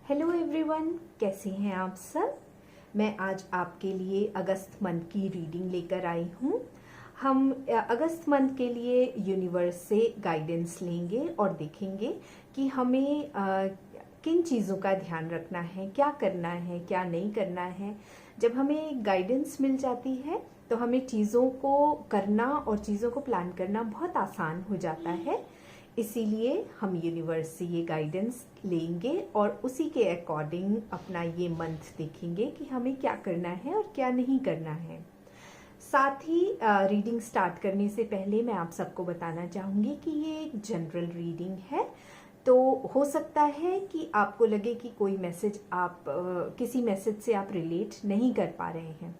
Hello everyone, कैसे हैं आप सब। मैं आज आपके लिए अगस्त मंथ की रीडिंग लेकर आई हूँ। हम अगस्त मंथ के लिए यूनिवर्स से गाइडेंस लेंगे और देखेंगे कि हमें किन चीज़ों का ध्यान रखना है, क्या करना है, क्या नहीं करना है। जब हमें गाइडेंस मिल जाती है तो हमें चीज़ों को करना और चीज़ों को प्लान करना बहुत आसान हो जाता है। इसीलिए हम यूनिवर्स से ये गाइडेंस लेंगे और उसी के अकॉर्डिंग अपना ये मंथ देखेंगे कि हमें क्या करना है और क्या नहीं करना है। साथ ही रीडिंग स्टार्ट करने से पहले मैं आप सबको बताना चाहूँगी कि ये एक जनरल रीडिंग है। तो हो सकता है कि आपको लगे कि कोई मैसेज आप किसी मैसेज से आप रिलेट नहीं कर पा रहे हैं।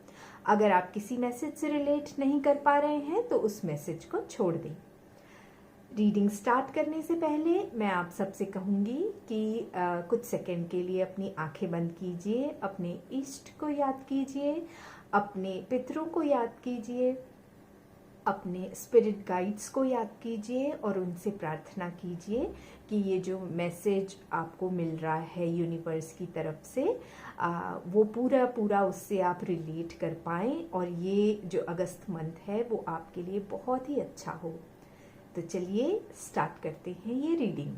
अगर आप किसी मैसेज से रिलेट नहीं कर पा रहे हैं तो उस मैसेज को छोड़ दें। रीडिंग स्टार्ट करने से पहले मैं आप सबसे कहूँगी कि कुछ सेकंड के लिए अपनी आंखें बंद कीजिए, अपने इष्ट को याद कीजिए, अपने पितरों को याद कीजिए, अपने स्पिरिट गाइड्स को याद कीजिए और उनसे प्रार्थना कीजिए कि ये जो मैसेज आपको मिल रहा है यूनिवर्स की तरफ से वो पूरा उससे आप रिलेट कर पाएँ और ये जो अगस्त मंथ है वो आपके लिए बहुत ही अच्छा हो। तो चलिए स्टार्ट करते हैं ये रीडिंग।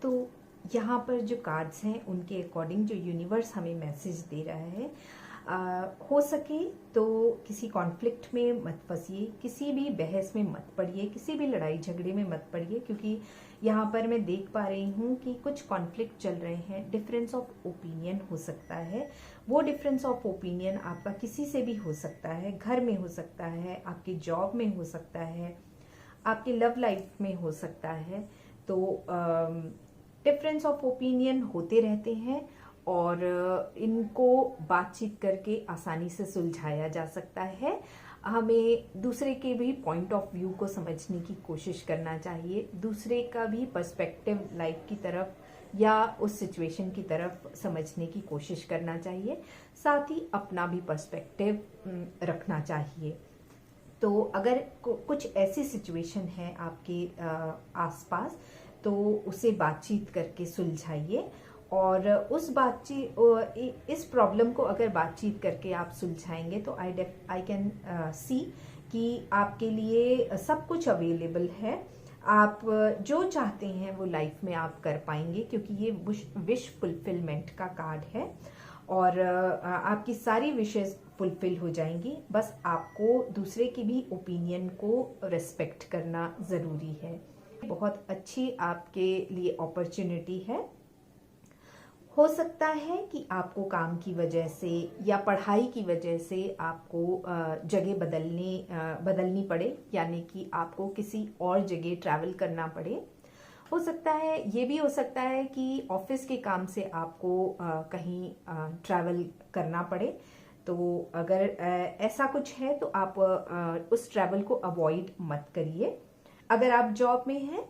तो यहाँ पर जो कार्ड्स हैं उनके अकॉर्डिंग जो यूनिवर्स हमें मैसेज दे रहा है, हो सके तो किसी कॉन्फ्लिक्ट में मत फंसिए, किसी भी बहस में मत पड़िए, किसी भी लड़ाई झगड़े में मत पड़िए, क्योंकि यहाँ पर मैं देख पा रही हूँ कि कुछ कॉन्फ्लिक्ट चल रहे हैं। डिफरेंस ऑफ ओपिनियन हो सकता है। वो डिफरेंस ऑफ ओपिनियन आपका किसी से भी हो सकता है, घर में हो सकता है, आपकी जॉब में हो सकता है, आपकी लव लाइफ में हो सकता है। तो डिफरेंस ऑफ ओपिनियन होते रहते हैं और इनको बातचीत करके आसानी से सुलझाया जा सकता है। हमें दूसरे के भी पॉइंट ऑफ व्यू को समझने की कोशिश करना चाहिए, दूसरे का भी पर्सपेक्टिव लाइफ की तरफ या उस सिचुएशन की तरफ समझने की कोशिश करना चाहिए। साथ ही अपना भी पर्सपेक्टिव रखना चाहिए। तो अगर कुछ ऐसी सिचुएशन है आपके आसपास तो उसे बातचीत करके सुलझाइए और उस इस प्रॉब्लम को अगर बातचीत करके आप सुलझाएंगे तो आई कैन सी कि आपके लिए सब कुछ अवेलेबल है। आप जो चाहते हैं वो लाइफ में आप कर पाएंगे, क्योंकि ये विश फुलफिलमेंट का कार्ड है और आपकी सारी विशेस फुलफिल हो जाएंगी। बस आपको दूसरे की भी ओपिनियन को रिस्पेक्ट करना ज़रूरी है। बहुत अच्छी आपके लिए अपॉर्चुनिटी है। हो सकता है कि आपको काम की वजह से या पढ़ाई की वजह से आपको जगह बदलनी पड़े, यानी कि आपको किसी और जगह ट्रैवल करना पड़े। हो सकता है, ये भी हो सकता है कि ऑफिस के काम से आपको कहीं ट्रैवल करना पड़े। तो अगर ऐसा कुछ है तो आप उस ट्रैवल को अवॉइड मत करिए। अगर आप जॉब में हैं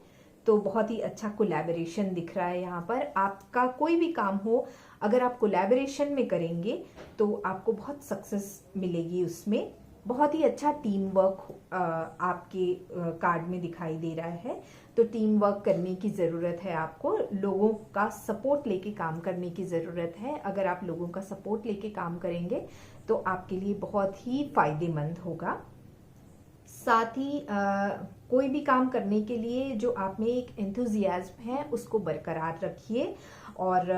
तो बहुत ही अच्छा कोलैबोरेशन दिख रहा है। यहाँ पर आपका कोई भी काम हो, अगर आप कोलैबोरेशन में करेंगे तो आपको बहुत सक्सेस मिलेगी उसमें। बहुत ही अच्छा टीम वर्क आपके कार्ड में दिखाई दे रहा है। तो टीम वर्क करने की ज़रूरत है, आपको लोगों का सपोर्ट लेके काम करने की ज़रूरत है। अगर आप लोगों का सपोर्ट लेके काम करेंगे तो आपके लिए बहुत ही फायदेमंद होगा। साथ ही कोई भी काम करने के लिए जो आप में एक एंथुजियाज्म है उसको बरकरार रखिए और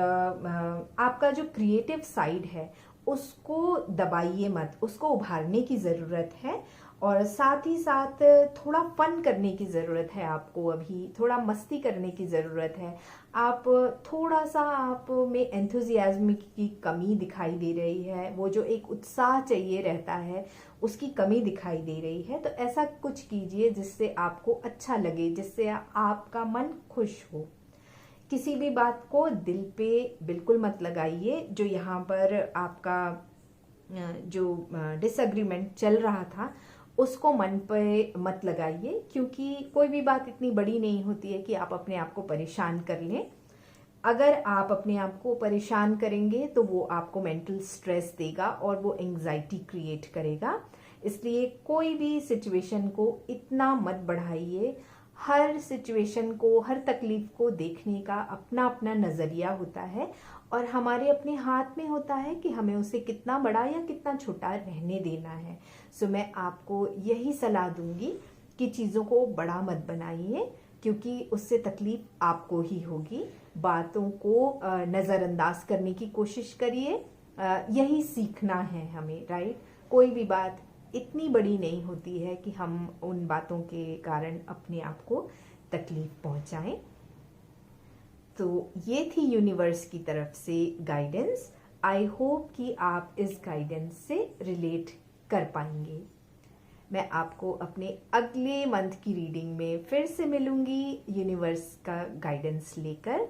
आपका जो क्रिएटिव साइड है उसको दबाइए मत, उसको उभारने की ज़रूरत है। और साथ ही साथ थोड़ा फन करने की ज़रूरत है आपको, अभी थोड़ा मस्ती करने की ज़रूरत है। आप थोड़ा सा आप में एंथुजियाज्म की कमी दिखाई दे रही है, वो जो एक उत्साह चाहिए रहता है उसकी कमी दिखाई दे रही है। तो ऐसा कुछ कीजिए जिससे आपको अच्छा लगे, जिससे आपका मन खुश हो। किसी भी बात को दिल पे बिल्कुल मत लगाइए। जो यहाँ पर आपका जो डिसएग्रीमेंट चल रहा था उसको मन पे मत लगाइए, क्योंकि कोई भी बात इतनी बड़ी नहीं होती है कि आप अपने आप को परेशान कर लें। अगर आप अपने आप को परेशान करेंगे तो वो आपको मेंटल स्ट्रेस देगा और वो एंजाइटी क्रिएट करेगा। इसलिए कोई भी सिचुएशन को इतना मत बढ़ाइए। हर सिचुएशन को, हर तकलीफ को देखने का अपना अपना नज़रिया होता है और हमारे अपने हाथ में होता है कि हमें उसे कितना बड़ा या कितना छोटा रहने देना है। सो मैं आपको यही सलाह दूंगी कि चीज़ों को बड़ा मत बनाइए, क्योंकि उससे तकलीफ आपको ही होगी। बातों को नज़रअंदाज करने की कोशिश करिए। यही सीखना है हमें, राइट। कोई भी बात इतनी बड़ी नहीं होती है कि हम उन बातों के कारण अपने आप को तकलीफ पहुंचाएं। तो ये थी यूनिवर्स की तरफ से गाइडेंस। आई होप कि आप इस गाइडेंस से रिलेट कर पाएंगे। मैं आपको अपने अगले मंथ की रीडिंग में फिर से मिलूंगी यूनिवर्स का गाइडेंस लेकर।